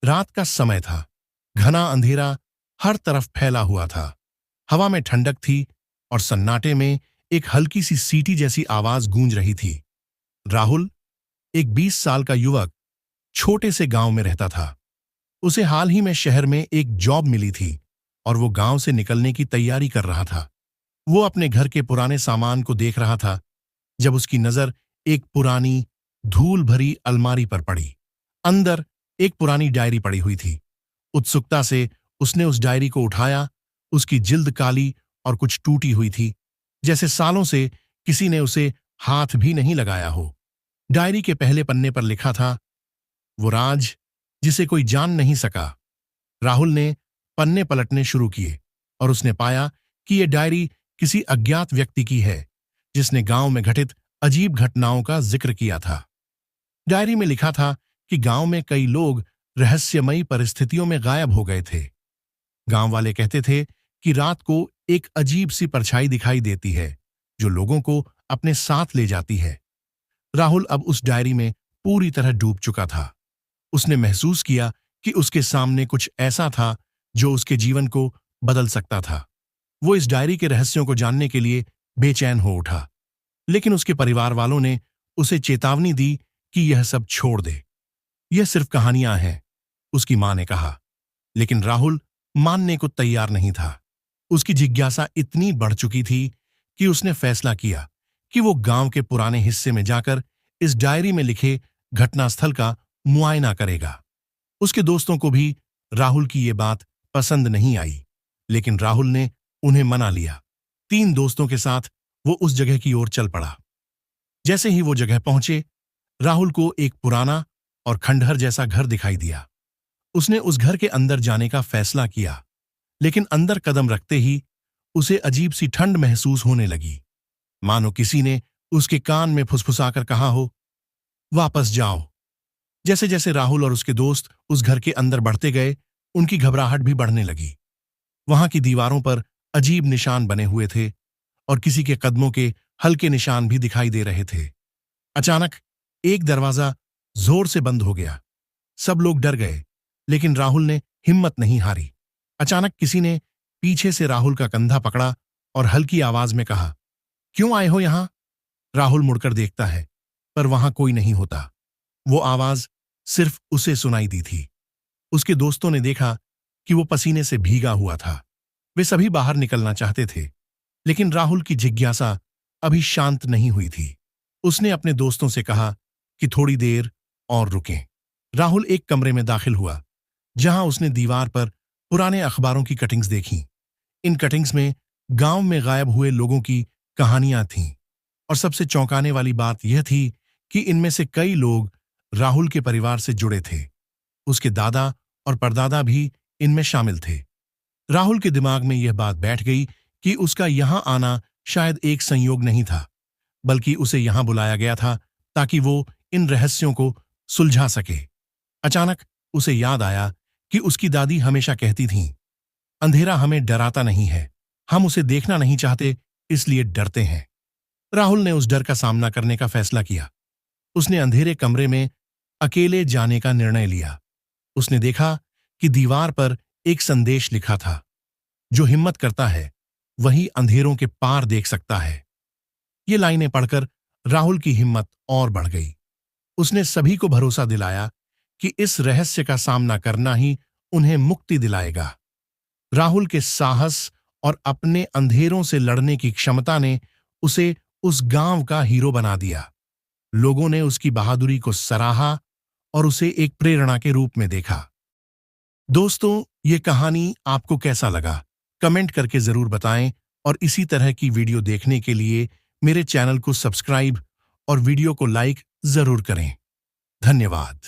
रात का समय था। घना अंधेरा हर तरफ फैला हुआ था। हवा में ठंडक थी और सन्नाटे में एक हल्की सी सीटी जैसी आवाज गूंज रही थी। राहुल, एक 20 साल का युवक, छोटे से गांव में रहता था। उसे हाल ही में शहर में एक जॉब मिली थी और वो गांव से निकलने की तैयारी कर रहा था। वो अपने घर के पुराने सामान को देख रहा था जब उसकी नजर एक पुरानी, धूल भरी अलमारी पर पड़ी। अंदर एक पुरानी डायरी पड़ी हुई थी। उत्सुकता से उसने उस डायरी को उठाया। उसकी जिल्द काली और कुछ टूटी हुई थी, जैसे सालों से किसी ने उसे हाथ भी नहीं लगाया हो। डायरी के पहले पन्ने पर लिखा था, वो राज जिसे कोई जान नहीं सका। राहुल ने पन्ने पलटने शुरू किए और उसने पाया कि यह डायरी किसी अज्ञात व्यक्ति की है जिसने गांव में घटित अजीब घटनाओं का जिक्र किया था। डायरी में लिखा था कि गांव में कई लोग रहस्यमयी परिस्थितियों में गायब हो गए थे। गांव वाले कहते थे कि रात को एक अजीब सी परछाई दिखाई देती है जो लोगों को अपने साथ ले जाती है। राहुल अब उस डायरी में पूरी तरह डूब चुका था। उसने महसूस किया कि उसके सामने कुछ ऐसा था जो उसके जीवन को बदल सकता था। वो इस डायरी के रहस्यों को जानने के लिए बेचैन हो उठा, लेकिन उसके परिवार वालों ने उसे चेतावनी दी कि यह सब छोड़ दे। यह सिर्फ कहानियां हैं, उसकी मां ने कहा। लेकिन राहुल मानने को तैयार नहीं था। उसकी जिज्ञासा इतनी बढ़ चुकी थी कि उसने फैसला किया कि वो गांव के पुराने हिस्से में जाकर इस डायरी में लिखे घटनास्थल का मुआयना करेगा। उसके दोस्तों को भी राहुल की ये बात पसंद नहीं आई, लेकिन राहुल ने उन्हें मना लिया। 3 दोस्तों के साथ वो उस जगह की ओर चल पड़ा। जैसे ही वो जगह पहुंचे, राहुल को एक पुराना और खंडहर जैसा घर दिखाई दिया। उसने उस घर के अंदर जाने का फैसला किया, लेकिन अंदर कदम रखते ही उसे अजीब सी ठंड महसूस होने लगी, मानो किसी ने उसके कान में फुसफुसाकर कहा हो, वापस जाओ। जैसे जैसे राहुल और उसके दोस्त उस घर के अंदर बढ़ते गए, उनकी घबराहट भी बढ़ने लगी। वहां की दीवारों पर अजीब निशान बने हुए थे और किसी के कदमों के हल्के निशान भी दिखाई दे रहे थे। अचानक एक दरवाजा जोर से बंद हो गया। सब लोग डर गए, लेकिन राहुल ने हिम्मत नहीं हारी। अचानक किसी ने पीछे से राहुल का कंधा पकड़ा और हल्की आवाज में कहा, क्यों आए हो यहां? राहुल मुड़कर देखता है, पर वहां कोई नहीं होता। वो आवाज सिर्फ उसे सुनाई दी थी। उसके दोस्तों ने देखा कि वो पसीने से भीगा हुआ था। वे सभी बाहर निकलना चाहते थे, लेकिन राहुल की जिज्ञासा अभी शांत नहीं हुई थी। उसने अपने दोस्तों से कहा कि थोड़ी देर और रुकें। राहुल एक कमरे में दाखिल हुआ, जहां उसने दीवार पर पुराने अखबारों की कटिंग्स देखीं। इन कटिंग्स में गांव में गायब हुए लोगों की कहानियां थीं, और सबसे चौंकाने वाली बात यह थी कि इनमें से कई लोग राहुल के परिवार से जुड़े थे। उसके दादा और परदादा भी इनमें शामिल थे। राहुल के दिमाग में यह बात बैठ गई कि उसका यहां आना शायद एक संयोग नहीं था, बल्कि उसे यहां बुलाया गया था ताकि वो इन रहस्यों को सुलझा सके। अचानक उसे याद आया कि उसकी दादी हमेशा कहती थीं, अंधेरा हमें डराता नहीं है, हम उसे देखना नहीं चाहते, इसलिए डरते हैं। राहुल ने उस डर का सामना करने का फैसला किया। उसने अंधेरे कमरे में अकेले जाने का निर्णय लिया। उसने देखा कि दीवार पर एक संदेश लिखा था, जो हिम्मत करता है वही अंधेरों के पार देख सकता है। ये लाइनें पढ़कर राहुल की हिम्मत और बढ़ गई। उसने सभी को भरोसा दिलाया कि इस रहस्य का सामना करना ही उन्हें मुक्ति दिलाएगा। राहुल के साहस और अपने अंधेरों से लड़ने की क्षमता ने उसे उस गांव का हीरो बना दिया। लोगों ने उसकी बहादुरी को सराहा और उसे एक प्रेरणा के रूप में देखा। दोस्तों, ये कहानी आपको कैसा लगा? कमेंट करके जरूर बताएं, और इसी तरह की वीडियो देखने के लिए मेरे चैनल को सब्सक्राइब और वीडियो को लाइक जरूर करें। धन्यवाद।